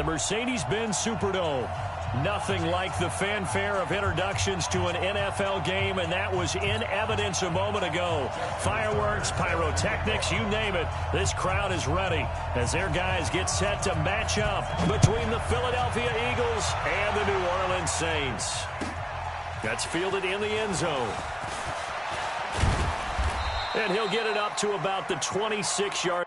the Mercedes-Benz Superdome. Nothing like the fanfare of introductions to an NFL game, and that was in evidence a moment ago. Fireworks, pyrotechnics, you name it. This crowd is ready as their guys get set to match up between the Philadelphia Eagles and the New Orleans Saints. That's fielded in the end zone. And he'll get it up to about the 26-yard.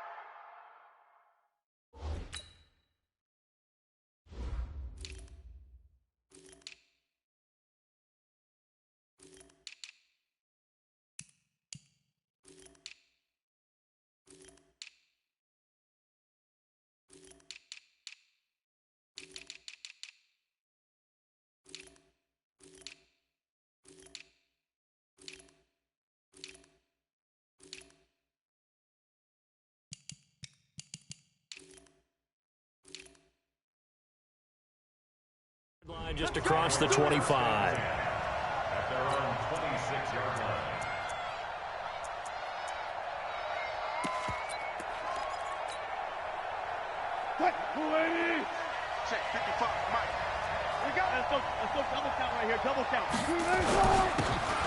Line just across the 25. At their own 26-yard line. What? 280. Check 55, Mike. We got it. Let's go double count right here. Double count.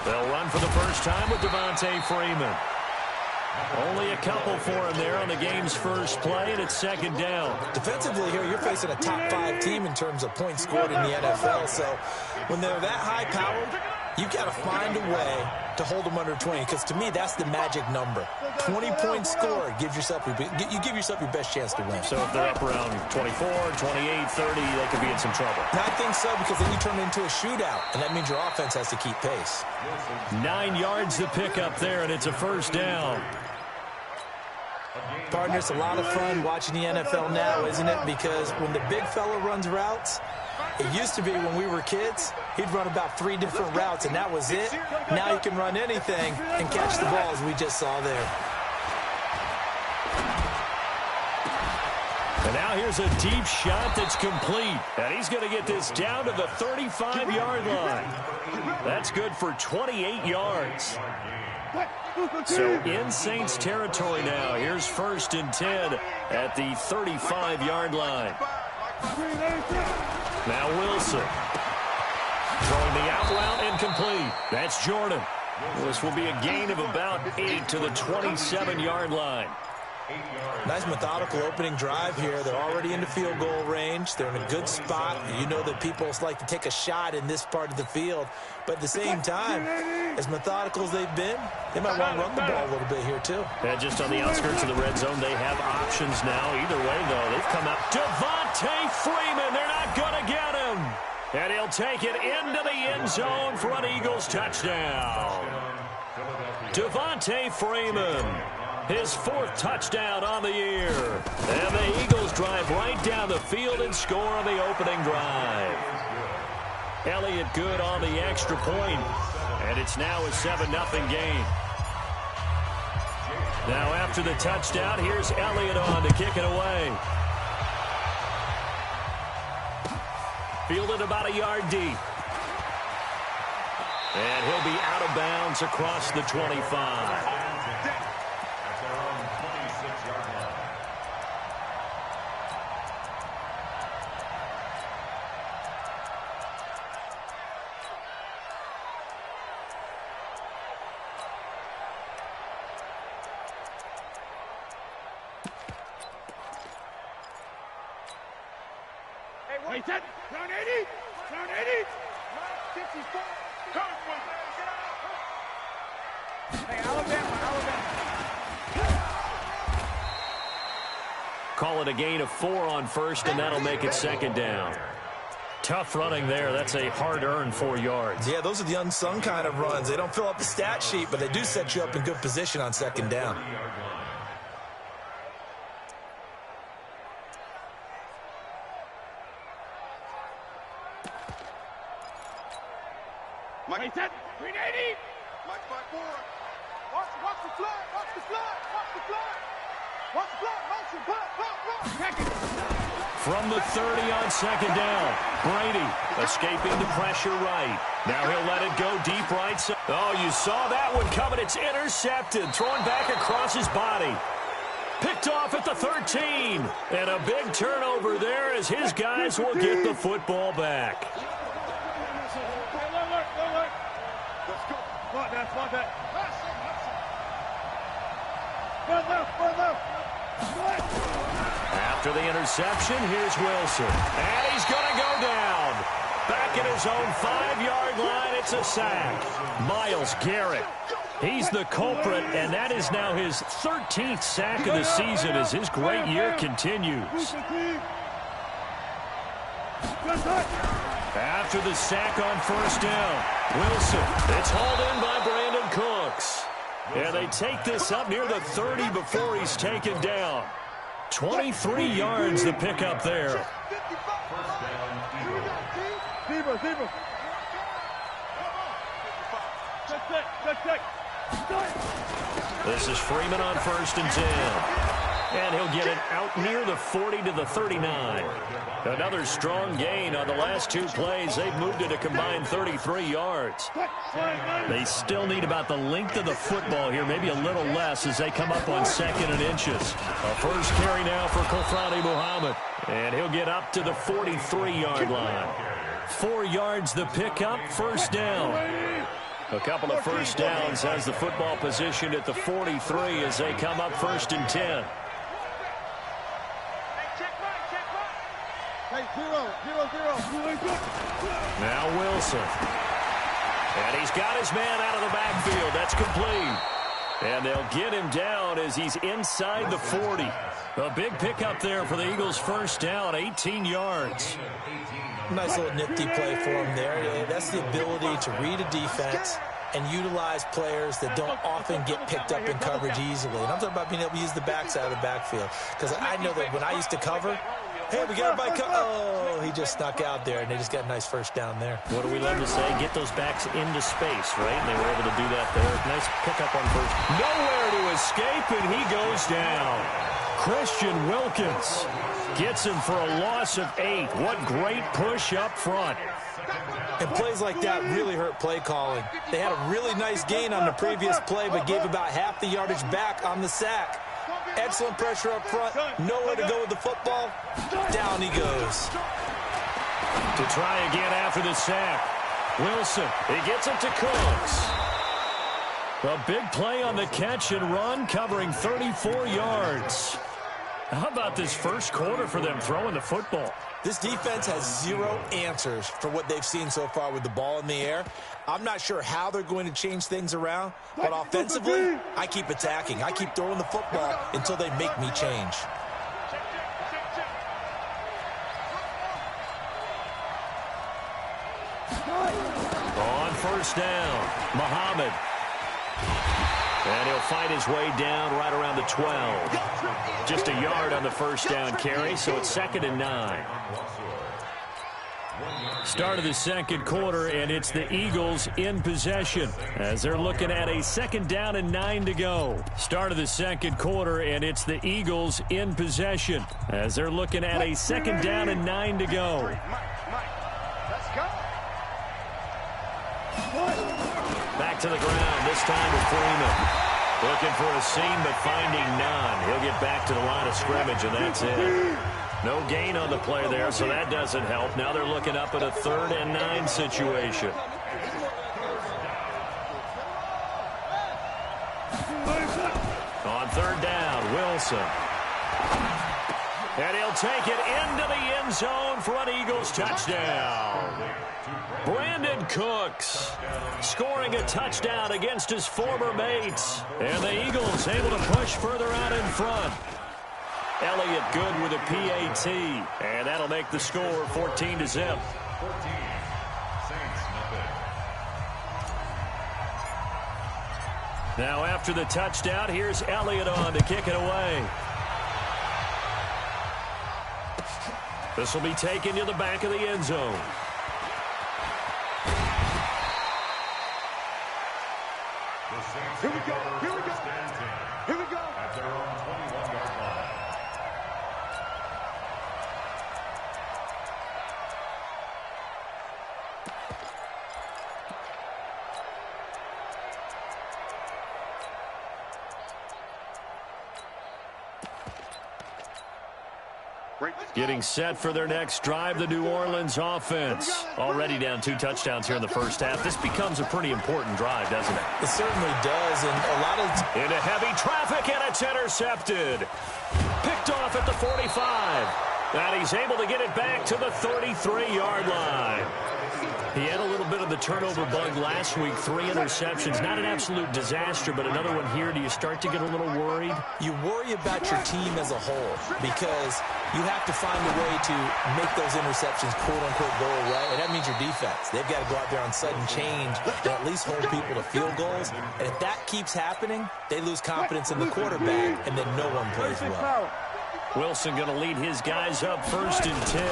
They'll run for the first time with Devontae Freeman. Only a couple for him there on the game's first play, and it's second down. Defensively here, you're facing a top-5 team in terms of points scored in the NFL. So when they're that high-powered, you've got to find a way to hold them under 20, because to me, that's the magic number. 20 points scored, you give yourself your best chance to win. So if they're up around 24, 28, 30, they could be in some trouble. And I think so, because then you turn it into a shootout, and that means your offense has to keep pace. 9 yards to pick up there, and it's a first down. Partner, it's a lot of fun watching the NFL now, isn't it? Because when the big fella runs routes, it used to be when we were kids, he'd run about 3 different routes, and that was it. Now you can run anything and catch the ball, as we just saw there. And now here's a deep shot that's complete. And he's going to get this down to the 35-yard line. That's good for 28 yards. So in Saints territory now. Here's 1st and 10 at the 35-yard line. Now Wilson. Throwing the out route incomplete. That's Jordan. This will be a gain of about 8 to the 27-yard line. Nice methodical opening drive here. They're already into field goal range. They're in a good spot. You know that people like to take a shot in this part of the field. But at the same time, as methodical as they've been, they might want to run the ball a little bit here too. And just on the outskirts of the red zone, they have options now. Either way, though, they've come out. Devontae Freeman, they're not going to get him. And he'll take it into the end zone for an Eagles touchdown. Devontae Freeman. His 4th touchdown on the year. And the Eagles drive right down the field and score on the opening drive. Elliott good on the extra point. And it's now a 7-0 game. Now after the touchdown, here's Elliott on to kick it away. Fielded about a yard deep. And he'll be out of bounds across the 25. Hey, set. Turn 80. Turn 80. 54. Hey, Alabama. Call it a gain of 4 on 1st, and that'll make it 2nd down. Tough running there. That's a hard-earned 4 yards. Yeah, those are the unsung kind of runs. They don't fill up the stat sheet, but they do set you up in good position on 2nd down. Mike, set. 380. Mike, forward. Watch the flag. Watch the flag. Watch the flag. Watch the flag. Motion. Check it. From the 30 on 2nd down. Brady escaping the pressure right. Now he'll let it go deep right side. Oh, you saw that one coming. It's intercepted. Thrown back across his body. Picked off at the 13. And a big turnover there as his guys will get the football back. After the interception, here's Wilson. And he's going to go down. Back at his own 5-yard line, it's a sack. Myles Garrett. He's the culprit, and that is now his 13th sack of the season as his great year continues. After the sack on first down, Wilson. It's hauled in by Brandon Cooks. And they take this up near the 30 before he's taken down. 23 yards the pickup there. This is Freeman on first and 10. And he'll get it out near the 40 to the 39. Another strong gain on the last two plays. They've moved it a combined 33 yards. They still need about the length of the football here, maybe a little less as they come up on second and inches. A first carry now for Kofrani Muhammad. And he'll get up to the 43-yard line. 4 yards the pickup, first down. A couple of first downs has the football positioned at the 43 as they come up first and 10. Now Wilson. And he's got his man out of the backfield. That's complete. And they'll get him down as he's inside the 40. A big pickup there for the Eagles' first down, 18 yards. Nice little nifty play for him there. That's the ability to read a defense and utilize players that don't often get picked up in coverage easily. And I'm talking about being able to use the backside of the backfield. Because I know that when I used to cover, hey, we got everybody oh, he just snuck out there, and they just got a nice first down there. What do we love to say? Get those backs into space, right? And they were able to do that there. Nice pickup on first. Nowhere to escape, and he goes down. Christian Wilkins gets him for a loss of 8. What great push up front. And plays like that really hurt play calling. They had a really nice gain on the previous play, but gave about half the yardage back on the sack. Excellent pressure up front. Nowhere to go with the football. Down he goes. To try again after the sack. Wilson, he gets it to Cooks. A big play on the catch and run, covering 34 yards. How about this first quarter for them throwing the football? This defense has zero answers for what they've seen so far with the ball in the air. I'm not sure how they're going to change things around, but offensively, I keep attacking. I keep throwing the football until they make me change. On first down, Muhammad. And he'll fight his way down right around the 12. Just a yard on the first down carry, so it's 2nd and 9. Start of the second quarter, and it's the Eagles in possession as they're looking at a 2nd down and 9 to go. Start of the second quarter, and it's the Eagles in possession as they're looking at a 2nd down and 9 to go. Back to the ground, this time with Freeman. Looking for a seam, but finding none. He'll get back to the line of scrimmage, and that's it. No gain on the play there, so that doesn't help. Now they're looking up at a 3rd and 9 situation. On 3rd down, Wilson. And he'll take it into the end zone for an Eagles touchdown. Brandon Cooks scoring a touchdown against his former mates. And the Eagles able to push further out in front. Elliott good with a PAT. And that'll make the score 14-0. Now after the touchdown, here's Elliott on to kick it away. This will be taken to the back of the end zone. Here we go, here we go, here we go. At their own 21-yard line. Getting set for their next drive, the New Orleans offense. Already down 2 touchdowns here in the first half. This becomes a pretty important drive, doesn't it? It certainly does, and a lot of... Into heavy traffic, and it's intercepted. Picked off at the 45. And he's able to get it back to the 33-yard line. He had a little bit of the turnover bug last week, 3 interceptions. Not an absolute disaster, but another one here. Do you start to get a little worried? You worry about your team as a whole because you have to find a way to make those interceptions, quote-unquote, go away, and that means your defense. They've got to go out there on sudden change and at least hold people to field goals. And if that keeps happening, they lose confidence in the quarterback, and then no one plays well. Wilson going to lead his guys up 1st and 10.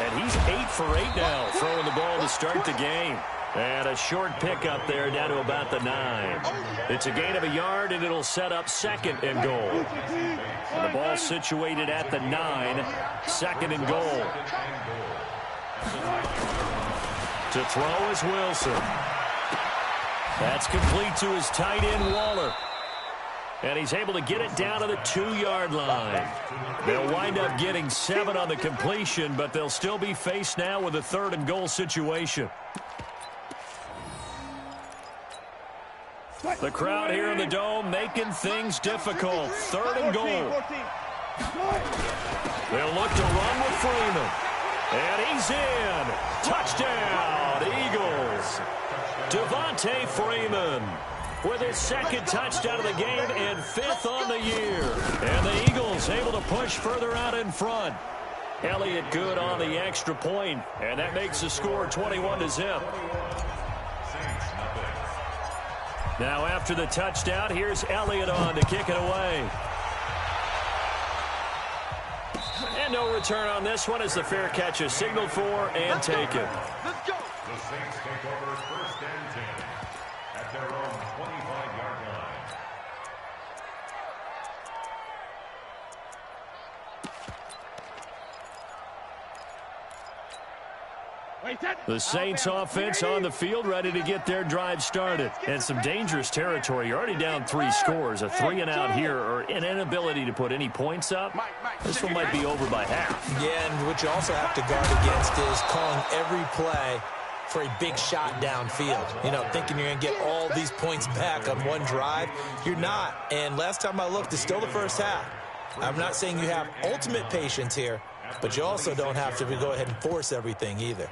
And he's 8 for 8 now, throwing the ball to start the game. And a short pickup there down to about the 9. It's a gain of a yard, and it'll set up 2nd and goal. And the ball situated at the 9, 2nd and goal. To throw is Wilson. That's complete to his tight end, Waller. And he's able to get it down to the 2-yard line. They'll wind up getting 7 on the completion, but they'll still be faced now with a 3rd and goal situation. The crowd here in the Dome making things difficult. 3rd and goal. They'll look to run with Freeman. And he's in. Touchdown, Eagles. Devontae Freeman with his 2nd touchdown of the game and 5th on the year. And the Eagles able to push further out in front. Elliott good on the extra point, and that makes the score 21-0. Now after the touchdown, here's Elliott on to kick it away. And no return on this one as the fair catch is signaled for and taken. Let's go. The Saints take over 1st and 10 at their own 25-yard line. The Saints offense on the field ready to get their drive started. And some dangerous territory. You're already down 3 scores. A 3-and-out here or an inability to put any points up. This one might be over by half. Yeah, and what you also have to guard against is calling every play for a big shot downfield. You know, thinking you're going to get all these points back on one drive. You're not. And last time I looked, it's still the first half. I'm not saying you have ultimate patience here, but you also don't have to go ahead and force everything either.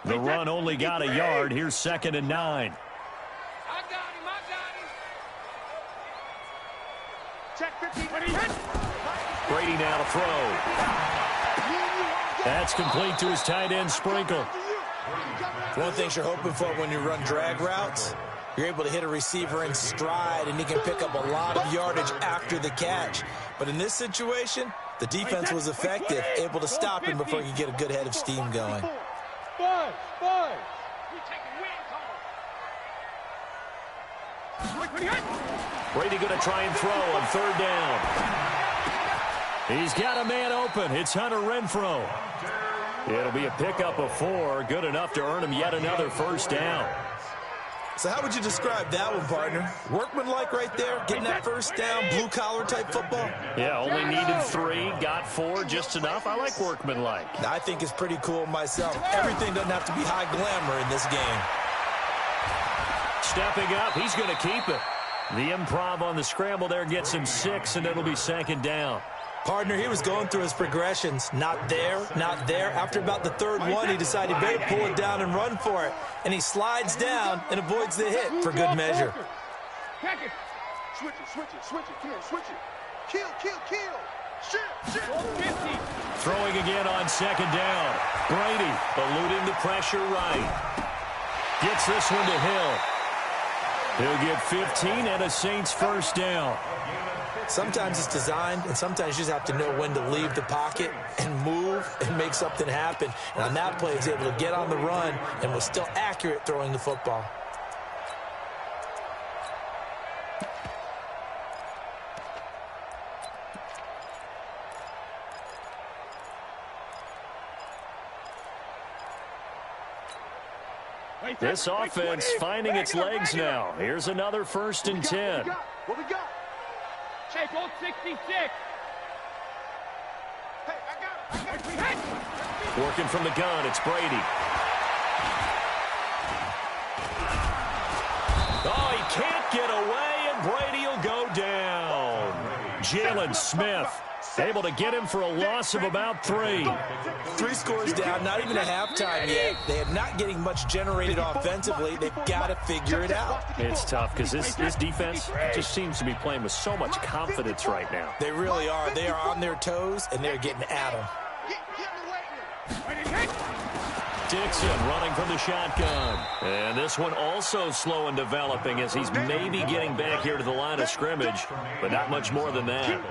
The run only got a yard. Here's 2nd and 9. I got him. Check 15. Brady now to throw. That's complete to his tight end, Sprinkle. One thing you're hoping for when you run drag routes, you're able to hit a receiver in stride, and he can pick up a lot of yardage after the catch. But in this situation, the defense was effective, able to stop him before he could get a good head of steam going. 5. Brady going to try and throw on 3rd down. He's got a man open. It's Hunter Renfrow. It'll be a pickup of 4. Good enough to earn him yet another 1st down. So how would you describe that one, partner? Workmanlike right there, getting that 1st down, blue-collar type football? Yeah, only needed 3, got 4, just enough. I like workmanlike. I think it's pretty cool myself. Everything doesn't have to be high glamour in this game. Stepping up, he's going to keep it. The improv on the scramble there gets him 6, and it'll be 2nd down. Partner, he was going through his progressions. Not there, not there. After about the 3rd one, he decided he better pull it down and run for it. And he slides down and avoids the hit for good measure. Switch it. Come on, switch it. Kill. Shit. Throwing again on 2nd down. Brady eluding the pressure right. Gets this one to Hill. He'll get 15 and a Saints 1st down. Sometimes it's designed, and sometimes you just have to know when to leave the pocket and move and make something happen. And on that play, he was able to get on the run and was still accurate throwing the football. This offense finding its legs now. Here's another 1st and 10. What we got? Check on 66. Working from the gun, it's Brady. Oh, he can't get away, and Brady will go down. Jalen Smith able to get him for a loss of about 3. 3 scores down, not even a halftime yet. They are not getting much generated offensively. They've got to figure it out. It's tough because this defense just seems to be playing with so much confidence right now. They really are. They are on their toes, and they're getting at them. Dixon running from the shotgun. And this one also slow and developing as he's maybe getting back here to the line of scrimmage, but not much more than that.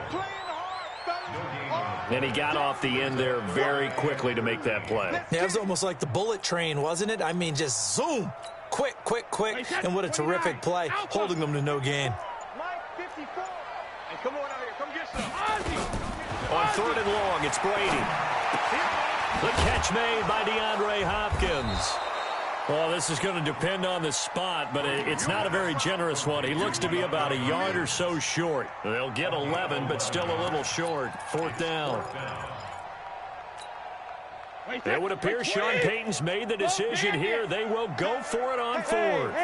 And he got off the end there very quickly to make that play. Yeah, it was almost like the bullet train, wasn't it? I mean, just zoom. Quick, quick, quick. And what a terrific play, holding them to no gain. Come on out here. Come get some. On 3rd and long, it's Brady. The catch made by DeAndre Hopkins. Well, this is going to depend on the spot, but it's not a very generous one. He looks to be about a yard or so short. They'll get 11, but still a little short. 4th down. It would appear Sean Payton's made the decision here. They will go for it on 4th.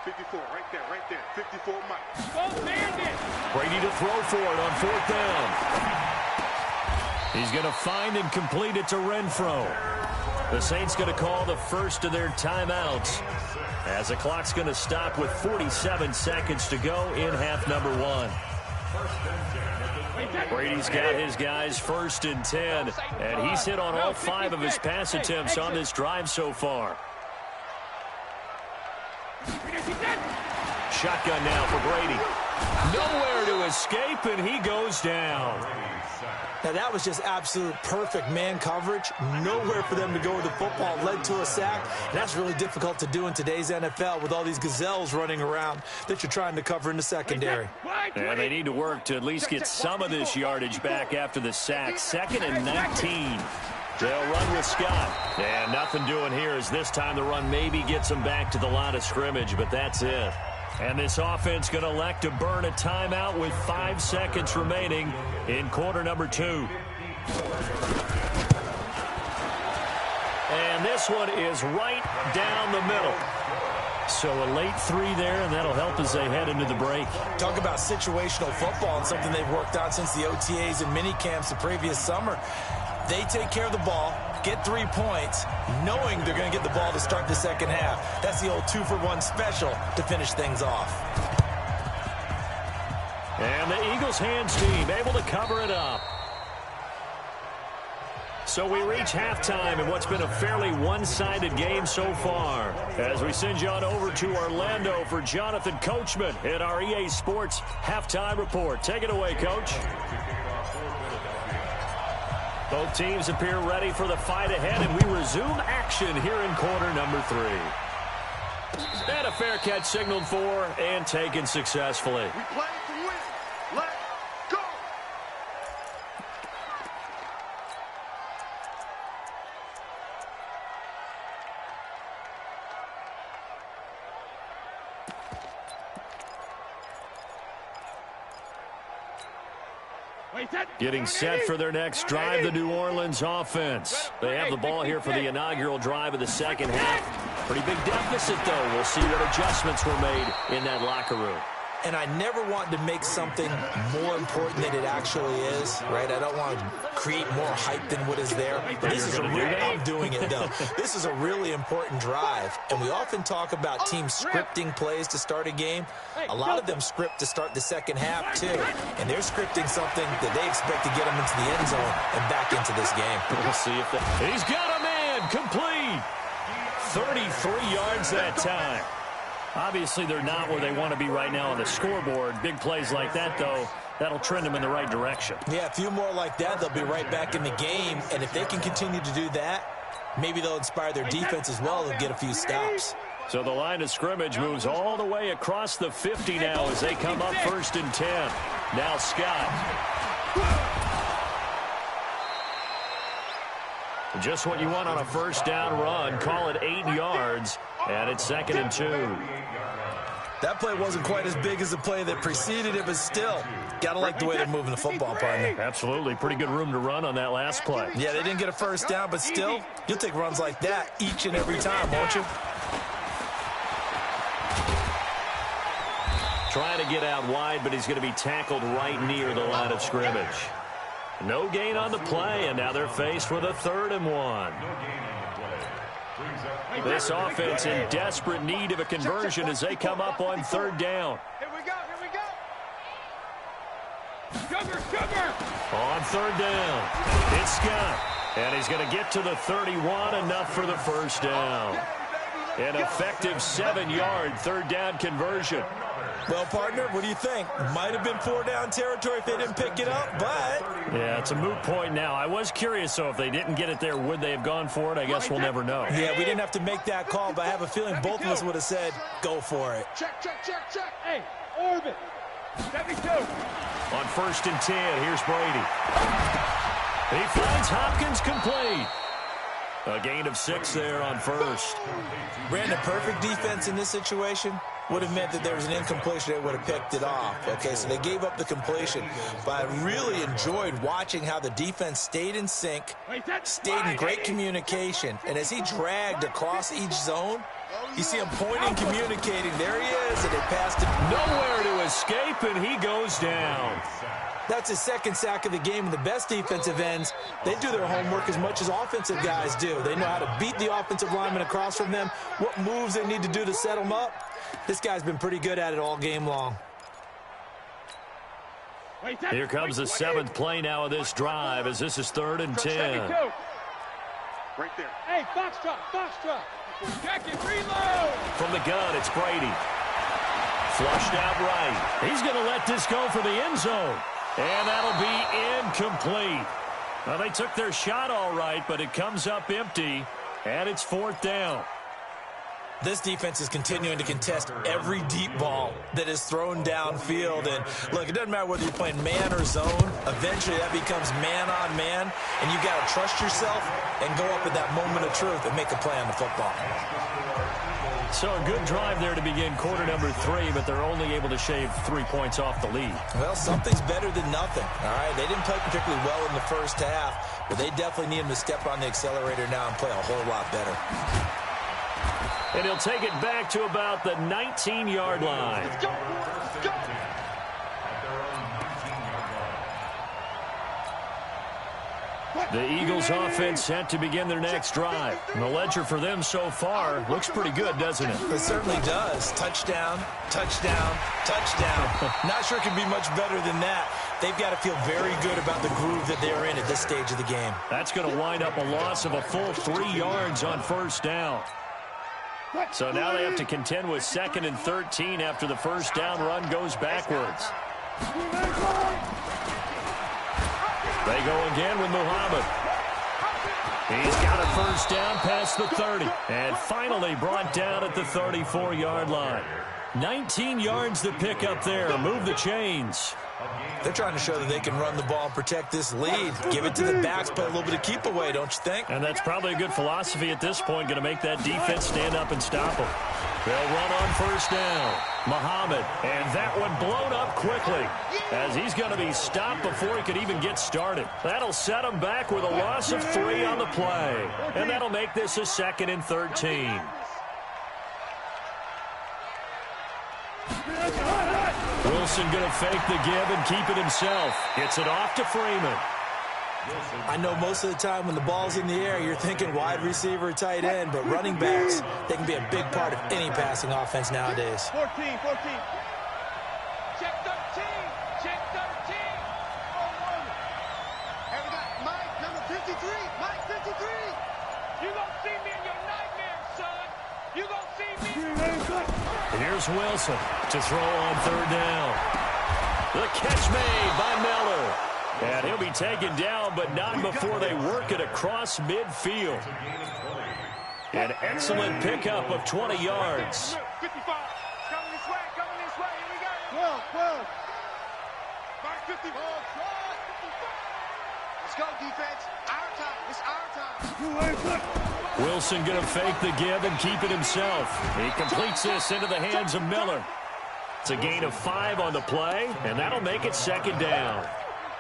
54, right there. 54, Mike. Brady to throw for it on 4th down. He's going to find and complete it to Renfro. The Saints going to call the first of their timeouts as the clock's going to stop with 47 seconds to go in half number 1. Brady's got his guys 1st and 10, and he's hit on all 5 of his pass attempts on this drive so far. Shotgun now for Brady. Nowhere to escape, and he goes down. Now, that was just absolute perfect man coverage. Nowhere for them to go with the football. Led to a sack. And that's really difficult to do in today's NFL with all these gazelles running around that you're trying to cover in the secondary. And they need to work to at least get some of this yardage back after the sack. 2nd and 19. They'll run with Scott. And nothing doing here as this time the run maybe gets them back to the line of scrimmage, but that's it. And this offense going to elect to burn a timeout with 5 seconds remaining in quarter number 2. And this one is right down the middle. So a late 3 there, and that'll help as they head into the break. Talk about situational football and something they've worked on since the OTAs and mini camps the previous summer. They take care of the ball, get 3 points, knowing they're going to get the ball to start the second half. That's the old 2-for-1 special to finish things off. And the Eagles hands team able to cover it up. So we reach halftime in what's been a fairly one-sided game so far. As we send you on over to Orlando for Jonathan Coachman in our EA Sports Halftime Report. Take it away, Coach. Both teams appear ready for the fight ahead, and we resume action here in quarter number 3. And a fair catch signaled for and taken successfully. We play to win. Let's go. Getting set for their next drive, the New Orleans offense. They have the ball here for the inaugural drive of the second half. Pretty big deficit, though. We'll see what adjustments were made in that locker room. And I never want to make something more important than it actually is, right? I don't want to create more hype than what is there. This is I'm doing it, though. This is a really important drive. And we often talk about teams scripting plays to start a game. A lot of them script to start the second half, too. And they're scripting something that they expect to get them into the end zone and back into this game. We'll see if he's got a man complete. 33 yards that time. Obviously, they're not where they want to be right now on the scoreboard. Big plays like that, though, that'll trend them in the right direction. Yeah, a few more like that, they'll be right back in the game. And if they can continue to do that, maybe they'll inspire their defense as well and get a few stops. So the line of scrimmage moves all the way across the 50 now as they come up 1st and 10. Now Scott. Just what you want on a first down run. Call it 8 yards, and it's 2nd and 2. That play wasn't quite as big as the play that preceded it, but still, got to like the way they're moving the football, partner. Absolutely. Pretty good room to run on that last play. Yeah, they didn't get a first down, but still, you'll take runs like that each and every time, won't you? Trying to get out wide, but he's going to be tackled right near the line of scrimmage. No gain on the play, and now they're faced with a 3rd and 1. This offense in desperate need of a conversion as they come up on 3rd down. Here we go, here we go. On 3rd down, it's Scott. And he's going to get to the 31, enough for the first down. An effective 7-yard 3rd down conversion. Well, partner, what do you think? Might have been 4-down territory if they didn't pick it up, but... Yeah, it's a moot point now. I was curious, so if they didn't get it there, would they have gone for it? I guess we'll never know. Yeah, we didn't have to make that call, but I have a feeling both of us would have said, go for it. Check, check, check, check. Hey, orbit. 72. On 1st and 10, here's Brady. He finds Hopkins complete. A gain of 6 there on 1st. Brandon, perfect defense in this situation would have meant that there was an incompletion. They would have picked it off. Okay, so they gave up the completion. But I really enjoyed watching how the defense stayed in sync, stayed in great communication. And as he dragged across each zone, you see him pointing, communicating. There he is, and they passed it. Nowhere to escape, and he goes down. That's his 2nd sack of the game, and the best defensive ends, they do their homework as much as offensive guys do. They know how to beat the offensive lineman across from them, what moves they need to do to set them up. This guy's been pretty good at it all game long. Here comes the 7th play now of this drive, as this is 3rd and 10. Right there. Hey, box drop. Jacket, reload. From the gun, it's Brady. Flushed out right. He's going to let this go for the end zone. And that'll be incomplete. Well, they took their shot all right, but it comes up empty, and it's 4th down. This defense is continuing to contest every deep ball that is thrown downfield. And, look, it doesn't matter whether you're playing man or zone. Eventually, that becomes man on man, and you've got to trust yourself and go up at that moment of truth and make a play on the football. So a good drive there to begin quarter number 3, but they're only able to shave 3 points off the lead. Well, something's better than nothing, all right? They didn't play particularly well in the first half, but they definitely need him to step on the accelerator now and play a whole lot better. And he'll take it back to about the 19-yard line. Let's go. Let's go. The Eagles offense set to begin their next drive. And the ledger for them so far looks pretty good, doesn't it? It certainly does. Touchdown, touchdown, touchdown. Not sure it can be much better than that. They've got to feel very good about the groove that they're in at this stage of the game. That's going to wind up a loss of a full 3 yards on 1st down. So now they have to contend with 2nd and 13 after the first down run goes backwards. They go again with Muhammad. He's got a first down past the 30. And finally brought down at the 34-yard line. 19 yards to pick up there. Move the chains. They're trying to show that they can run the ball and protect this lead. Give it to the backs, play a little bit of keep away, don't you think? And that's probably a good philosophy at this point, going to make that defense stand up and stop them. They'll run on first down. Muhammad, and that one blown up quickly as he's going to be stopped before he could even get started. That'll set him back with a loss of 3 on the play. And that'll make this a 2nd and 13. Wilson going to fake the give and keep it himself. Gets it off to Freeman. I know most of the time when the ball's in the air, you're thinking wide receiver, tight end, but running backs, they can be a big part of any passing offense nowadays. 14. Check 13. Check 13. And we got Mike, number 53. Mike, 53. You gonna see me in your nightmares, son. You gonna see me. Here's Wilson to throw on 3rd down. The catch made by Miller. And he'll be taken down, but not before they work it across midfield. An excellent pickup of 20 yards. 55. Coming this way. Here we go. 12. Mark 54. Let's go, defense. Our time. It's our time. Wilson going to fake the give and keep it himself. He completes this into the hands of Miller. It's a gain of 5 on the play, and that'll make it second down.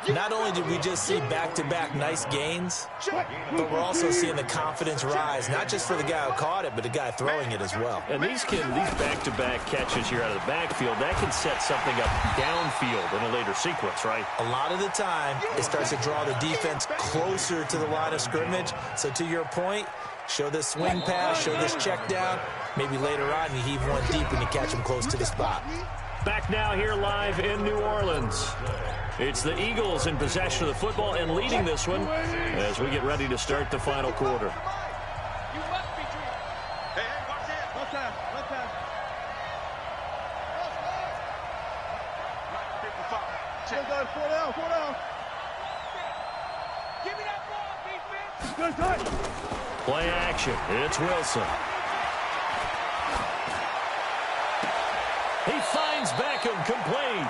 Not only did we just see back-to-back nice gains, but we're also seeing the confidence rise, not just for the guy who caught it, but the guy throwing it as well. And these back-to-back catches here out of the backfield, that can set something up downfield in a later sequence, right? A lot of the time, it starts to draw the defense closer to the line of scrimmage. So to your point, show this swing pass, show this check down. Maybe later on you heave one deep and you catch him close to the spot. Back now here live in New Orleans. It's the Eagles in possession of the football and leading this one as we get ready to start the final quarter. You must be dreaming. Hey, watch it. Left hand, left hand. Check. Good, 4 down, 4 down. Give me that ball, defense. Good touch. Play action. It's Wilson. He finds Beckham complete.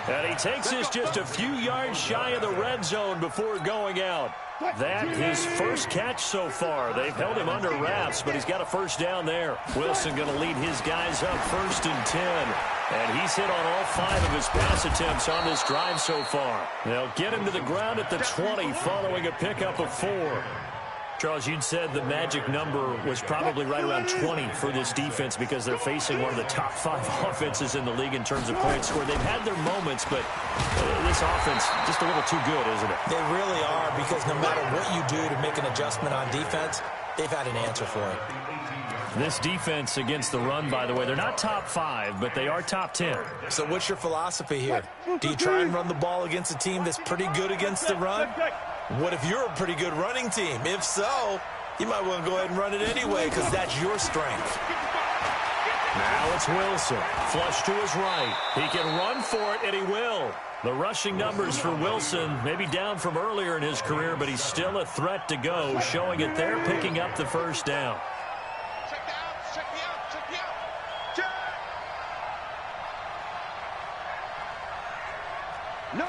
And he takes this just a few yards shy of the red zone before going out. That his first catch so far. They've held him under wraps, but he's got a first down there. Wilson going to lead his guys up 1st and 10. And he's hit on all 5 of his pass attempts on this drive so far. They'll get him to the ground at the 20 following a pickup of 4. Charles, you'd said the magic number was probably right around 20 for this defense because they're facing one of the top 5 offenses in the league in terms of points scored. They've had their moments, but this offense just a little too good, isn't it? They really are, because no matter what you do to make an adjustment on defense, they've had an answer for it. This defense against the run, by the way, they're not top 5, but they are top 10. So what's your philosophy here? Do you try and run the ball against a team that's pretty good against the run? What if you're a pretty good running team? If so, you might want to go ahead and run it anyway because that's your strength. Now it's Wilson. Flush to his right. He can run for it, and he will. The rushing numbers for Wilson may be down from earlier in his career, but he's still a threat to go, showing it there, picking up the first down. Check the out, check the out, check the out. Check. No.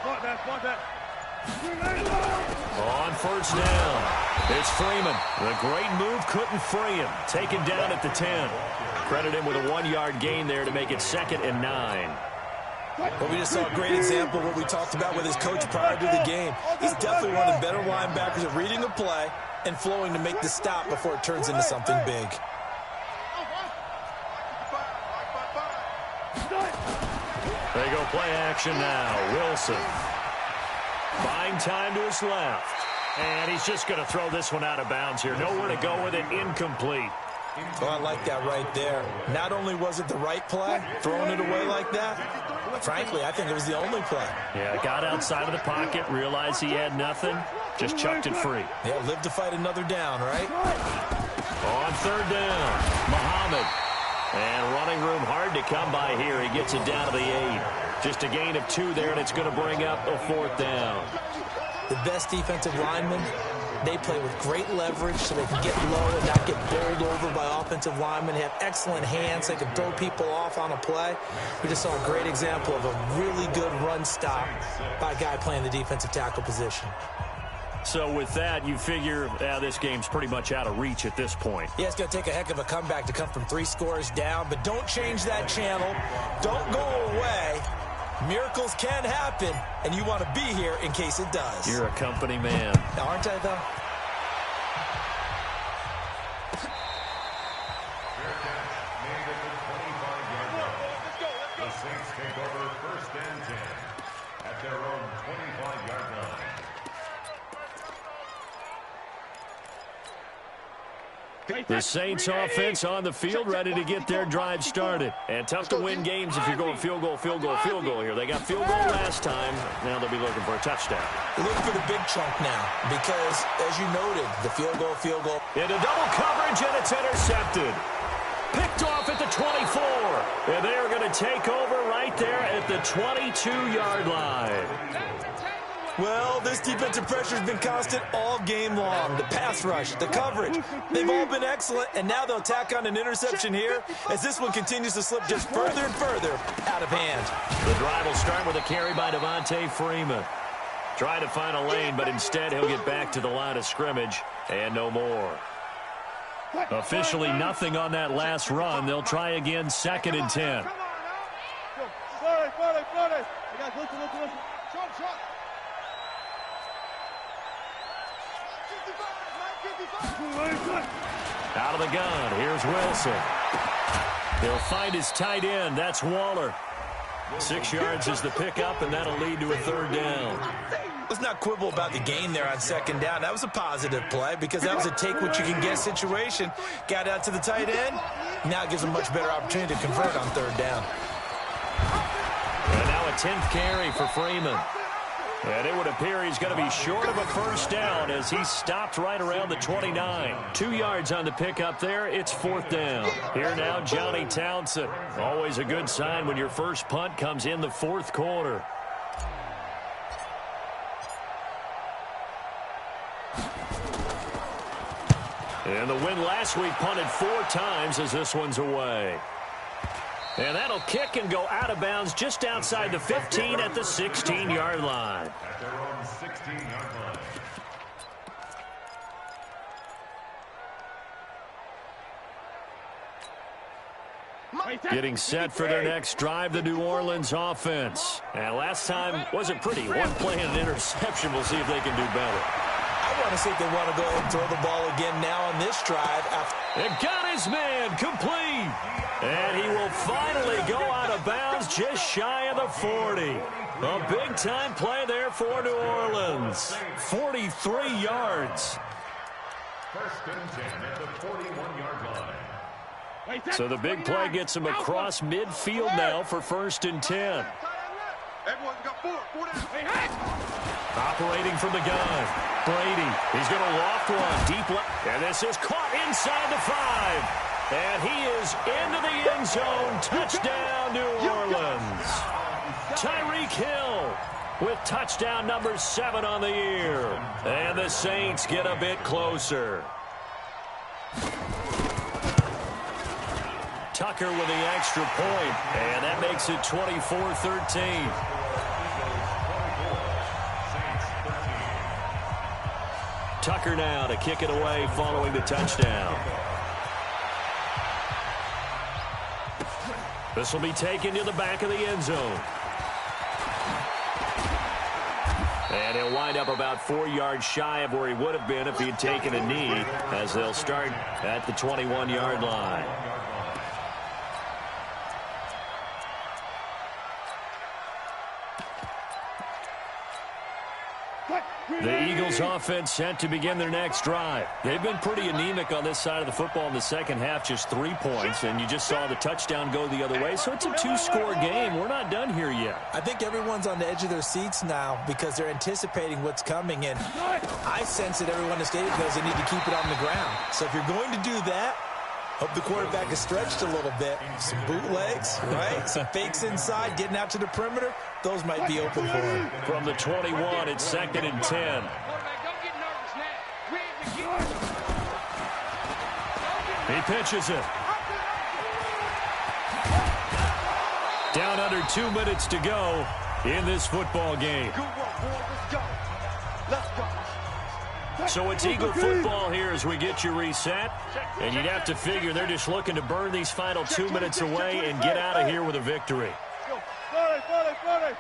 Fuck that, fuck that. On first down, it's Freeman. The great move couldn't free him. Taken down at the 10. Credit him with a 1-yard gain there to make it 2nd and 9. Well, we just saw a great example of what we talked about with his coach prior to the game. He's definitely one of the better linebackers at reading a play and flowing to make the stop before it turns into something big. They go play action now. Wilson. Buying time to his left. And he's just going to throw this one out of bounds here. Nowhere to go with it. Incomplete. Oh, I like that right there. Not only was it the right play, throwing it away like that, frankly, I think it was the only play. Yeah, got outside of the pocket, realized he had nothing, just chucked it free. Yeah, live to fight another down, right? On 3rd down, Muhammad. And running room hard to come by here. He gets it down to the 8. Just a gain of 2 there, and it's going to bring up a 4th down. The best defensive linemen, they play with great leverage so they can get low and not get bowled over by offensive linemen. They have excellent hands. They can throw people off on a play. We just saw a great example of a really good run stop by a guy playing the defensive tackle position. So with that, you figure this game's pretty much out of reach at this point. Yeah, it's going to take a heck of a comeback to come from 3 scores down, but don't change that channel. Don't go away. Miracles can happen, and you want to be here in case it does. You're a company man. Aren't I, though? The Saints take over 1st and 10 at their own 25-yard line. The Saints offense on the field, ready to get their drive started. And tough to win games if you're going field goal here. They got field goal last time. Now they'll be looking for a touchdown. They're looking for the big chunk now because, as you noted, the field goal. Into double coverage, and it's intercepted. Picked off at the 24. And they are going to take over right there at the 22-yard line. Well, this defensive pressure has been constant all game long. The pass rush, the coverage, they've all been excellent, and now they'll tack on an interception here as this one continues to slip just further and further out of hand. The drive will start with a carry by Devontae Freeman. Try to find a lane, but instead he'll get back to the line of scrimmage and no more. Officially nothing on that last run. They'll try again 2nd and 10. guys, listen. Short. 55. Out of the gun, here's Wilson. He'll find his tight end. That's Waller. 6 yards is the pickup, and that'll lead to a third down. Let's not quibble about the gain there on second down. That was a positive play because that was a take-what-you-can-get situation. Got out to the tight end. Now it gives him much better opportunity to convert on third down. And now a 10th carry for Freeman. And it would appear he's going to be short of a first down as he stopped right around the 29. 2 yards on the pickup there. It's fourth down. Here now, Johnny Townsend. Always a good sign when your first punt comes in the fourth quarter. And the win last week punted 4 times as this one's away. And that'll kick and go out of bounds just outside the 15 at the 16-yard line. At their own 16-yard line. Getting set for their next drive, the New Orleans offense. And last time wasn't pretty. One play and an interception. We'll see if they can do better. I want to see if they want to go ahead and throw the ball again now on this drive. And got his man complete. And he will finally go out of bounds just shy of the 40. A big-time play there for New Orleans. 43 yards. First and 10 at the 41-yard line. So the big play gets him across midfield now for first and 10. Everyone's got 4 down. Operating from the gun. Brady, he's going to loft one deep left. And this is caught inside the 5. And he is into the end zone. Touchdown, New Orleans. Tyreek Hill with touchdown number 7 on the year. And the Saints get a bit closer. Tucker with the extra point. And that makes it 24-13. Tucker now to kick it away following the touchdown. This will be taken to the back of the end zone. And he'll wind up about 4 yards shy of where he would have been if he had taken a knee, as they'll start at the 21-yard line. The Eagles offense set to begin their next drive. They've been pretty anemic on this side of the football in the second half, just 3 points, and you just saw the touchdown go the other way. So it's a 2-score game. We're not done here yet. I think everyone's on the edge of their seats now because they're anticipating what's coming, and I sense that everyone in the stadium knows they need to keep it on the ground. So if you're going to do that, hope the quarterback is stretched a little bit. Some bootlegs, right? Some fakes inside, getting out to the perimeter. Those might be open for him. From the 21, it's second and 10. Quarterback, don't get nervous now. Ready to get. He pitches it. Down under 2 minutes to go in this football game. Good work, boys. Let's go. Let's go. So it's Eagle football here as we get you reset. And you'd have to figure they're just looking to burn these final 2 minutes away and get out of here with a victory. Buddy.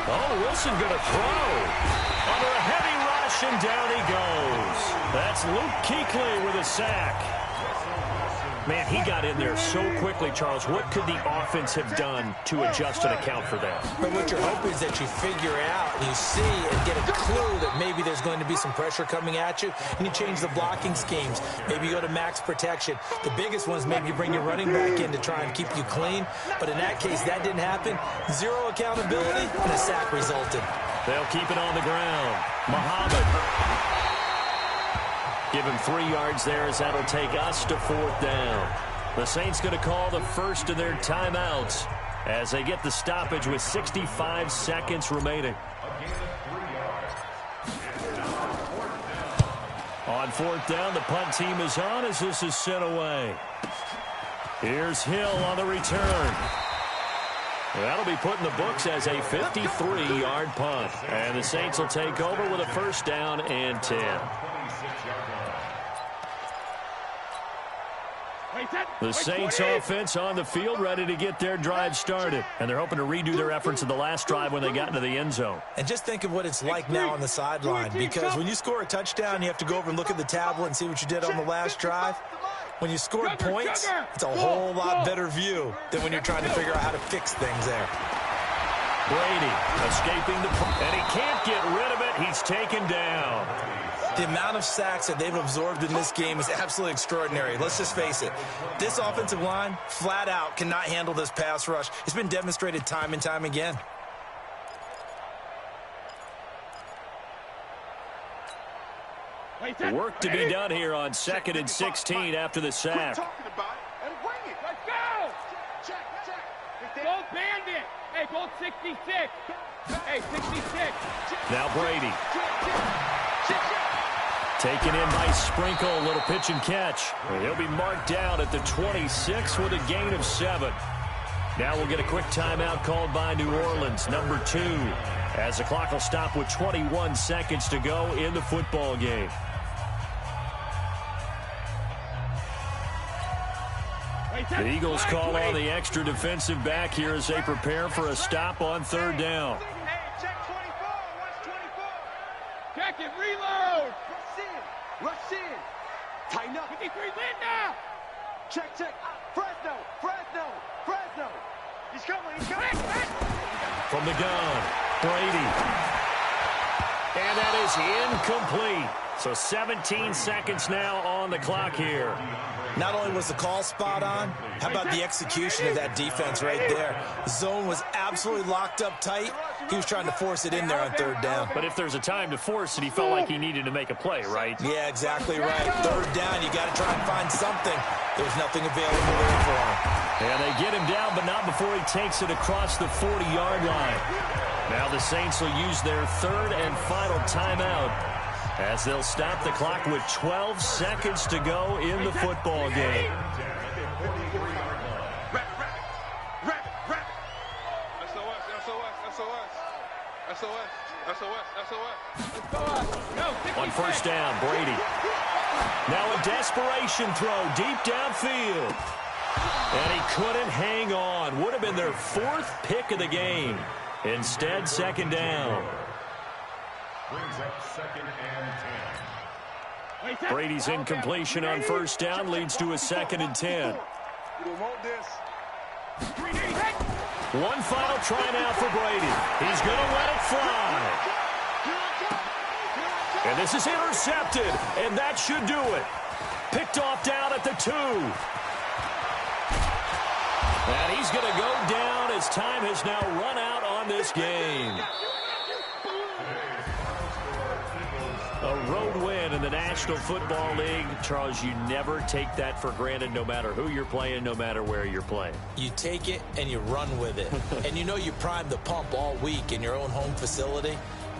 Oh, Wilson going to throw. Under a heavy rush, and down he goes. That's Luke Kuechly with a sack. Man, he got in there so quickly, Charles. What could the offense have done to adjust and account for that? But what you're hoping is that you figure out, and you see and get a clue that maybe there's going to be some pressure coming at you, and you change the blocking schemes. Maybe you go to max protection. The biggest one is maybe you bring your running back in to try and keep you clean. But in that case, that didn't happen. Zero accountability, and a sack resulted. They'll keep it on the ground. Muhammad. Give him 3 yards there as that'll take us to fourth down. The Saints going to call the first of their timeouts as they get the stoppage with 65 seconds remaining. On fourth down, the punt team is on as this is sent away. Here's Hill on the return. That'll be put in the books as a 53-yard punt. And the Saints will take over with a first down and 10. The Saints offense on the field, ready to get their drive started. And they're hoping to redo their efforts in the last drive when they got into the end zone. And just think of what it's like now on the sideline, because when you score a touchdown, you have to go over and look at the tablet and see what you did on the last drive. When you scored points, it's a whole lot better view than when you're trying to figure out how to fix things there. Brady escaping the punt, and he can't get rid of it. He's taken down. The amount of sacks that they've absorbed in this game is absolutely extraordinary. Let's just face it. This offensive line, flat out, cannot handle this pass rush. It's been demonstrated time and time again. Work to be done here on 2nd and 16 after the sack. Let's go! Go Bandit! Hey, go 66! Hey, 66! Now Brady. Taken in by Sprinkle, a little pitch and catch. He'll be marked down at the 26 with a gain of 7. Now we'll get a quick timeout called by New Orleans, number 2, as the clock will stop with 21 seconds to go in the football game. The Eagles call on the extra defensive back here as they prepare for a stop on 3rd down. Check 24, watch 24. Check it, reload. Rush in. Tighten up. 53, Linda. Check. Fresno. He's coming. From the gun, Brady. And that is incomplete. So 17 seconds now on the clock here. Not only was the call spot on, how about the execution of that defense right there? The zone was absolutely locked up tight. He was trying to force it in there on 3rd down. But if there's a time to force it, he felt like he needed to make a play, right? Yeah, exactly right. 3rd down, you got to try and find something. There's nothing available there for him. And they get him down, but not before he takes it across the 40-yard line. Now the Saints will use their 3rd and final timeout as they'll stop the clock with 12 seconds to go in the football game. On 1st down, Brady. Now a desperation throw deep downfield. And he couldn't hang on. Would have been their 4th pick of the game. Instead, 2nd down. Brings up 2nd and 10. Brady's incompletion on 1st down leads to a 2nd and 10. One final try now for Brady. He's going to let it fly. And this is intercepted, and that should do it. Picked off down at the 2. And he's going to go down as time has now run out on this game. A road win in the National Football League. Charles, you never take that for granted, no matter who you're playing, no matter where you're playing. You take it and you run with it. And you know you primed the pump all week in your own home facility.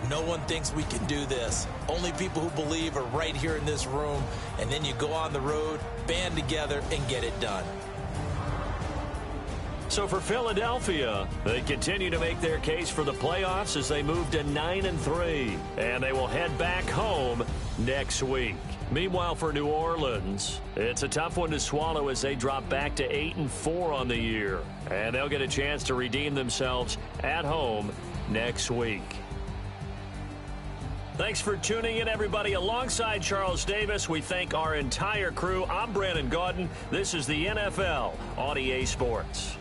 No one thinks we can do this. Only people who believe are right here in this room. And then you go on the road, band together, and get it done. So for Philadelphia, they continue to make their case for the playoffs as they move to 9-3. And they will head back home next week. Meanwhile, for New Orleans, it's a tough one to swallow as they drop back to 8-4 on the year. And they'll get a chance to redeem themselves at home next week. Thanks for tuning in, everybody. Alongside Charles Davis, we thank our entire crew. I'm Brandon Gaudin. This is the NFL on EA Sports.